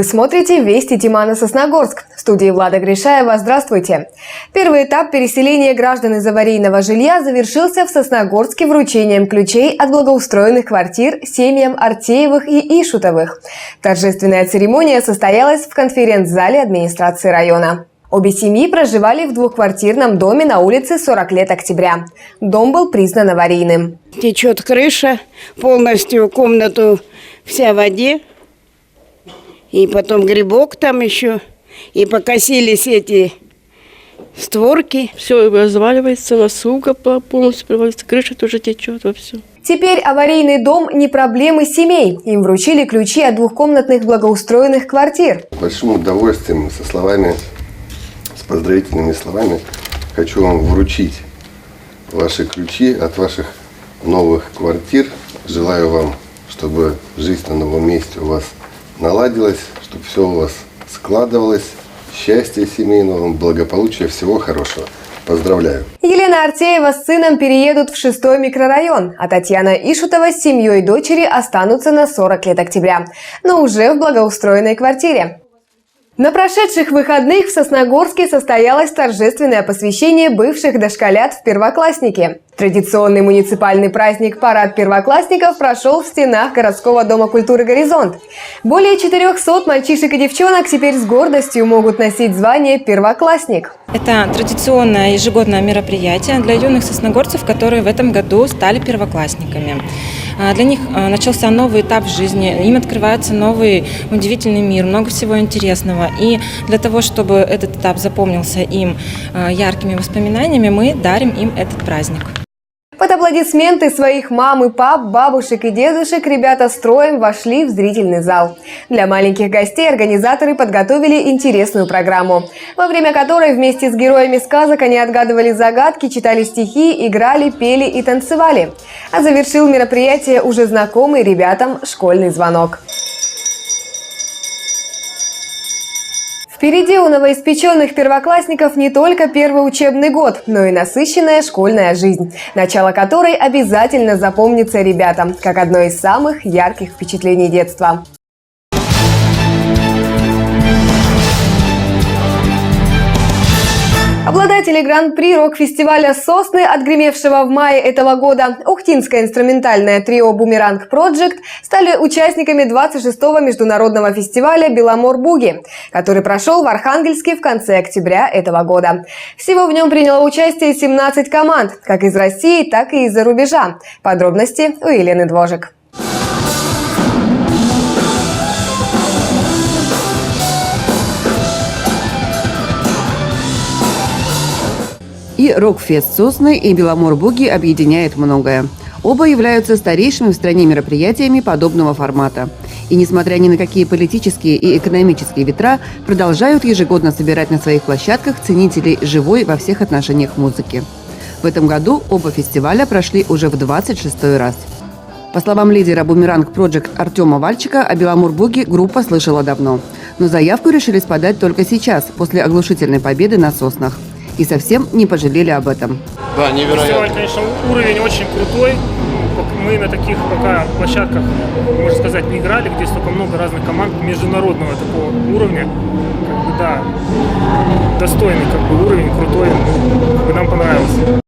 смотрите «Вести Тимана-Сосногорск». В студии Влада Гришаева. Здравствуйте. Первый этап переселения граждан из аварийного жилья завершился в Сосногорске вручением ключей от благоустроенных квартир семьям Артеевых и Ишутовых. Торжественная церемония состоялась в конференц-зале администрации района. Обе семьи проживали в двухквартирном доме на улице 40 лет октября. Дом был признан аварийным. Течет крыша, полностью комнату вся в воде. И потом грибок там еще. И покосились эти створки. Все разваливается, лосуга полностью провалится, крыша тоже течет во все. Теперь аварийный дом не проблемы семей. Им вручили ключи от двухкомнатных благоустроенных квартир. С большим удовольствием, с поздравительными словами хочу вам вручить ваши ключи от ваших новых квартир. Желаю вам, чтобы жизнь на новом месте у вас наладилась, чтобы все у вас складывалось, счастья семейного, благополучия, всего хорошего. Поздравляю. Елена Артеева с сыном переедут в 6-й микрорайон, а Татьяна Ишутова с семьей дочери останутся на 40 лет октября, но уже в благоустроенной квартире. На прошедших выходных в Сосногорске состоялось торжественное посвящение бывших дошколят в первоклассники. Традиционный муниципальный праздник «Парад первоклассников» прошел в стенах городского дома культуры «Горизонт». Более 400 мальчишек и девчонок теперь с гордостью могут носить звание «первоклассник». Это традиционное ежегодное мероприятие для юных сосногорцев, которые в этом году стали первоклассниками. Для них начался новый этап в жизни, им открывается новый удивительный мир, много всего интересного. И для того, чтобы этот этап запомнился им яркими воспоминаниями, мы дарим им этот праздник. Под аплодисменты своих мам и пап, бабушек и дедушек ребята строем вошли в зрительный зал. Для маленьких гостей организаторы подготовили интересную программу, во время которой вместе с героями сказок они отгадывали загадки, читали стихи, играли, пели и танцевали. А завершил мероприятие уже знакомый ребятам школьный звонок. Впереди у новоиспеченных первоклассников не только первый учебный год, но и насыщенная школьная жизнь, начало которой обязательно запомнится ребятам, как одно из самых ярких впечатлений детства. Обладатели гран-при рок-фестиваля «Сосны», отгремевшего в мае этого года, ухтинское инструментальное трио «Бумеранг Проджект» стали участниками 26-го международного фестиваля «Беломор-Буги», который прошел в Архангельске в конце октября этого года. Всего в нем приняло участие 17 команд, как из России, так и из-за рубежа. Подробности у Елены Двожик. И рок-фест «Сосны», и «Беломор-Буги» объединяет многое. Оба являются старейшими в стране мероприятиями подобного формата. И, несмотря ни на какие политические и экономические ветра, продолжают ежегодно собирать на своих площадках ценителей живой во всех отношениях музыки. В этом году оба фестиваля прошли уже в 26-й раз. По словам лидера «Бумеранг Проджект» Артема Вальчика, о «Беломор-Буги» группа слышала давно. Но заявку решили подать только сейчас, после оглушительной победы на «Соснах». И совсем не пожалели об этом. Да, невероятно. Фестиваль, конечно, уровень очень крутой. Мы на таких пока площадках, можно сказать, не играли, где столько много разных команд международного такого уровня. Да, достойный уровень, крутой. Нам понравилось.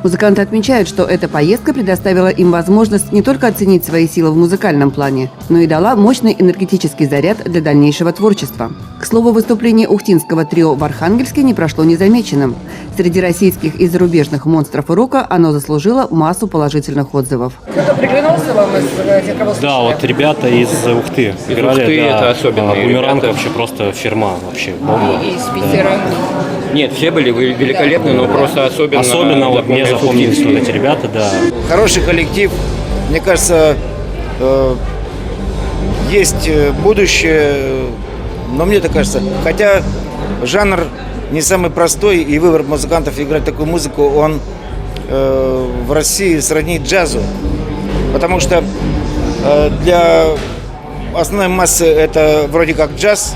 Музыканты отмечают, что эта поездка предоставила им возможность не только оценить свои силы в музыкальном плане, но и дала мощный энергетический заряд для дальнейшего творчества. К слову, выступление ухтинского трио в Архангельске не прошло незамеченным. Среди российских и зарубежных монстров рока оно заслужило массу положительных отзывов. Кто-то приглянулся вам из тех, кого слушали? Да, вот ребята из Ухты играли. Ухты, да, это особенные «Бумеранг» ребята. вообще просто фирма, вообще бомба. И из Питера. Нет, все были великолепны, но просто особенно вот мне запомнились вот эти ребята, да. Хороший коллектив. Мне кажется, есть будущее, но мне так кажется. Хотя жанр не самый простой, и выбор музыкантов играть такую музыку, он в России сродни джазу. Потому что для основной массы это вроде как джаз,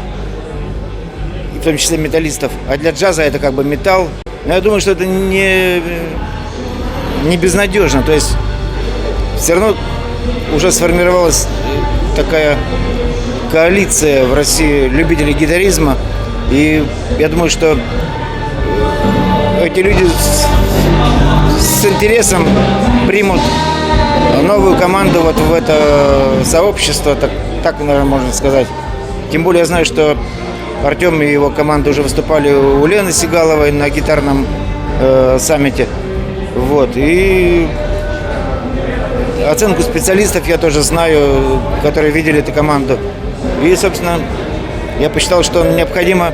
в том числе металлистов, а для джаза это как бы металл. Но я думаю, что это не безнадежно. То есть все равно уже сформировалась такая коалиция в России любителей гитаризма. И я думаю, что эти люди с интересом примут новую команду вот в это сообщество, так, наверное, можно сказать. Тем более я знаю, что Артем и его команда уже выступали у Лены Сигаловой на гитарном саммите. Вот. И оценку специалистов я тоже знаю, которые видели эту команду. И, собственно, я посчитал, что необходимо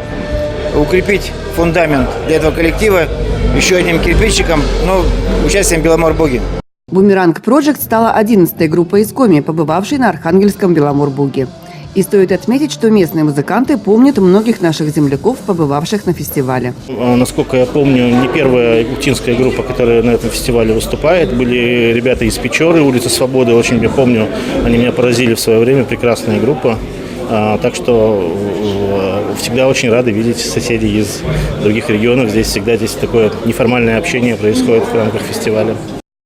укрепить фундамент для этого коллектива еще одним кирпичиком, но участием Беломор-Буги. «Бумеранг Project» стала 11-й группой из Коми, побывавшей на Архангельском Беломор-Буге. И стоит отметить, что местные музыканты помнят многих наших земляков, побывавших на фестивале. Насколько я помню, не первая уктинская группа, которая на этом фестивале выступает. Были ребята из Печоры, улица Свободы, очень я помню, они меня поразили в свое время, прекрасная группа. Так что всегда очень рады видеть соседей из других регионов. Здесь такое неформальное общение происходит в рамках фестиваля.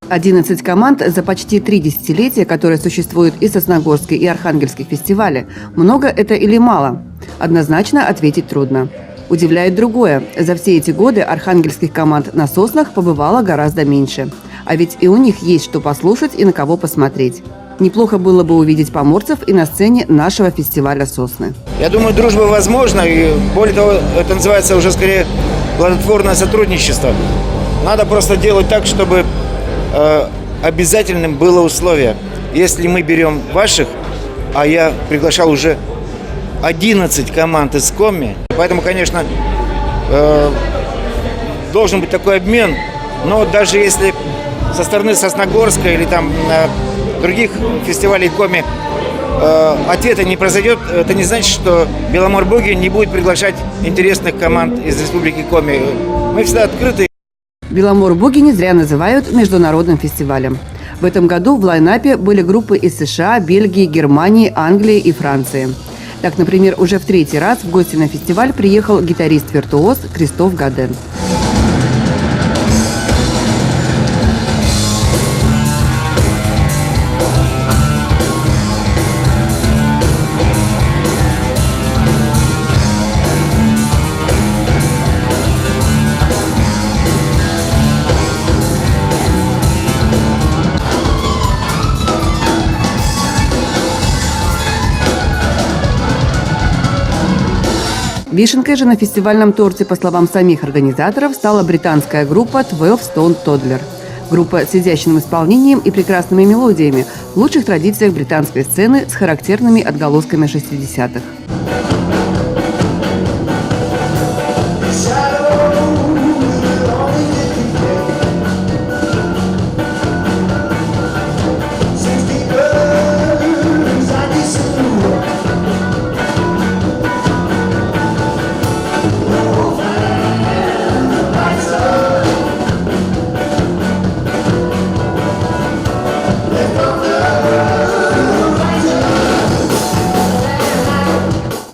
11 команд за почти 3 десятилетия, которые существуют и Сосногорский, и Архангельский фестивали. Много это или мало? Однозначно ответить трудно. Удивляет другое. За все эти годы архангельских команд на Соснах побывало гораздо меньше. А ведь и у них есть что послушать и на кого посмотреть. Неплохо было бы увидеть поморцев и на сцене нашего фестиваля «Сосны». Я думаю, дружба возможна, и более того, это называется уже скорее плодотворное сотрудничество. Надо просто делать так, чтобы обязательным было условие. Если мы берем ваших, а я приглашал уже 11 команд из Коми, поэтому, конечно, должен быть такой обмен, но даже если со стороны Сосногорска или там других фестивалей Коми ответа не произойдет, это не значит, что Беломор-Буги не будет приглашать интересных команд из Республики Коми. Мы всегда открыты. Беломор-Буги не зря называют международным фестивалем. В этом году в лайнапе были группы из США, Бельгии, Германии, Англии и Франции. Так, например, уже в 3-й раз в гости на фестиваль приехал гитарист-виртуоз Кристоф Гаден. Вишенкой же на фестивальном торте, по словам самих организаторов, стала британская группа 12 Stone Toddler. Группа с изящным исполнением и прекрасными мелодиями в лучших традициях британской сцены с характерными отголосками 60-х.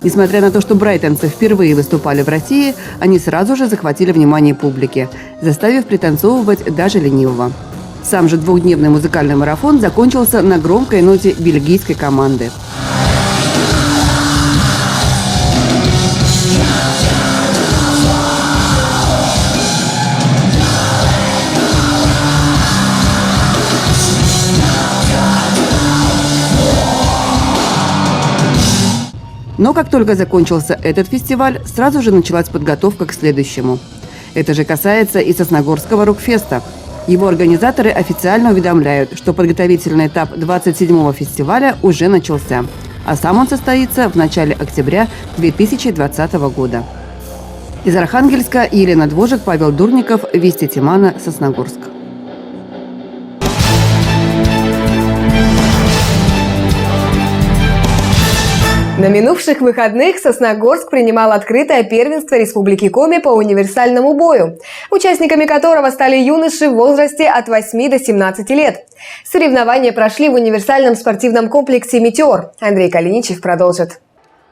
Несмотря на то, что брайтонцы впервые выступали в России, они сразу же захватили внимание публики, заставив пританцовывать даже ленивого. Сам же двухдневный музыкальный марафон закончился на громкой ноте бельгийской команды. Но как только закончился этот фестиваль, сразу же началась подготовка к следующему. Это же касается и Сосногорского рок-феста. Его организаторы официально уведомляют, что подготовительный этап 27-го фестиваля уже начался, а сам он состоится в начале октября 2020 года. Из Архангельска Елена Двожик, Павел Дурников, Вести Тимана, Сосногорск. На минувших выходных Сосногорск принимал открытое первенство Республики Коми по универсальному бою, участниками которого стали юноши в возрасте от 8 до 17 лет. Соревнования прошли в универсальном спортивном комплексе «Метеор». Андрей Калиничев продолжит.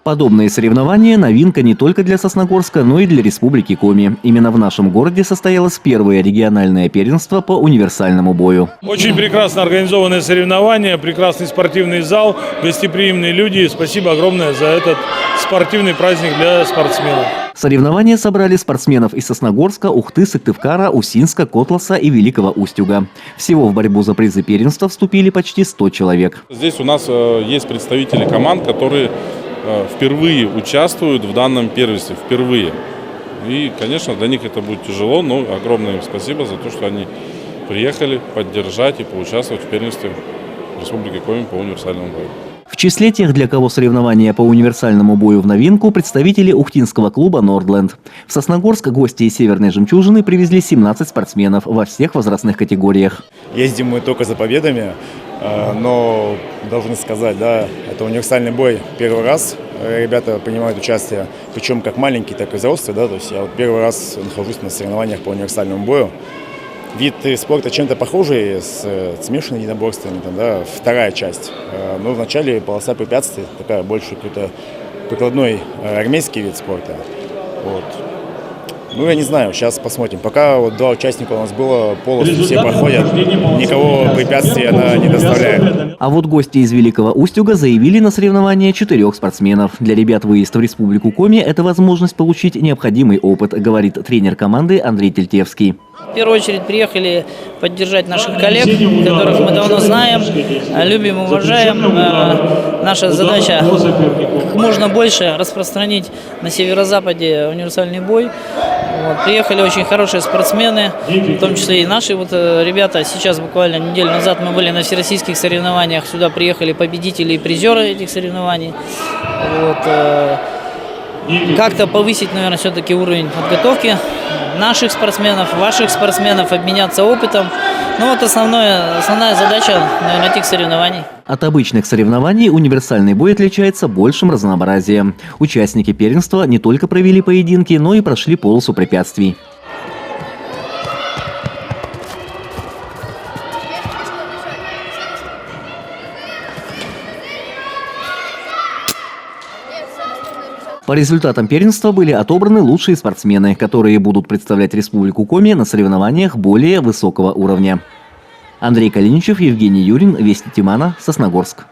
Подобные соревнования – новинка не только для Сосногорска, но и для Республики Коми. Именно в нашем городе состоялось первое региональное первенство по универсальному бою. Очень прекрасно организованные соревнования, прекрасный спортивный зал, гостеприимные люди. Спасибо огромное за этот спортивный праздник для спортсменов. Соревнования собрали спортсменов из Сосногорска, Ухты, Сыктывкара, Усинска, Котласа и Великого Устюга. Всего в борьбу за призы первенства вступили почти 100 человек. Здесь у нас есть представители команд, которые впервые участвуют в данном первенстве, впервые. И, конечно, для них это будет тяжело, но огромное им спасибо за то, что они приехали поддержать и поучаствовать в первенстве Республики Коми по универсальному бою. В числе тех, для кого соревнования по универсальному бою в новинку, представители ухтинского клуба «Нордленд». В Сосногорск гости из «Северной жемчужины» привезли 17 спортсменов во всех возрастных категориях. Ездим мы только за победами, но должны сказать, да, это универсальный бой первый раз. Ребята принимают участие, причем как маленькие, так и взрослые. Да, то есть я вот первый раз нахожусь на соревнованиях по универсальному бою. Вид спорта чем-то похожий с смешанными единоборствами, там, да, вторая часть. Но вначале полоса препятствий, такая больше какой-то прикладной армейский вид спорта. Вот. Ну, я не знаю, сейчас посмотрим. Пока вот 2 участника у нас было, полностью все проходят, никого препятствий она не доставляет. А вот гости из Великого Устюга заявили на соревнования 4 спортсменов. Для ребят выезд в Республику Коми – это возможность получить необходимый опыт, говорит тренер команды Андрей Тельтевский. В первую очередь приехали поддержать наших коллег, которых мы давно знаем, любим, уважаем. Наша задача как можно больше распространить на северо-западе универсальный бой. Вот. Приехали очень хорошие спортсмены, в том числе и наши ребята. Сейчас буквально неделю назад мы были на всероссийских соревнованиях. Сюда приехали победители и призеры этих соревнований. Вот. Как-то повысить, наверное, все-таки уровень подготовки наших спортсменов, ваших спортсменов, обменяться опытом. Ну вот основная задача, наверное, этих соревнований. От обычных соревнований универсальный бой отличается большим разнообразием. Участники первенства не только провели поединки, но и прошли полосу препятствий. По результатам первенства были отобраны лучшие спортсмены, которые будут представлять Республику Коми на соревнованиях более высокого уровня. Андрей Калиничев, Евгений Юрин, Вести Тимана, Сосногорск.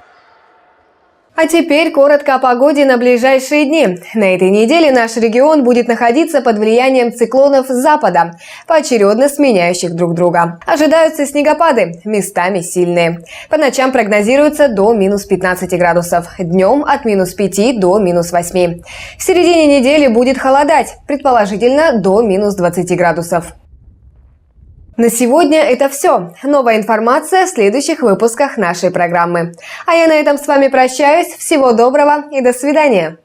А теперь коротко о погоде на ближайшие дни. На этой неделе наш регион будет находиться под влиянием циклонов с запада, поочередно сменяющих друг друга. Ожидаются снегопады, местами сильные. По ночам прогнозируется до минус 15 градусов, днем от минус 5 до минус 8. В середине недели будет холодать, предположительно до минус 20 градусов. На сегодня это все. Новая информация в следующих выпусках нашей программы. А я на этом с вами прощаюсь. Всего доброго и до свидания.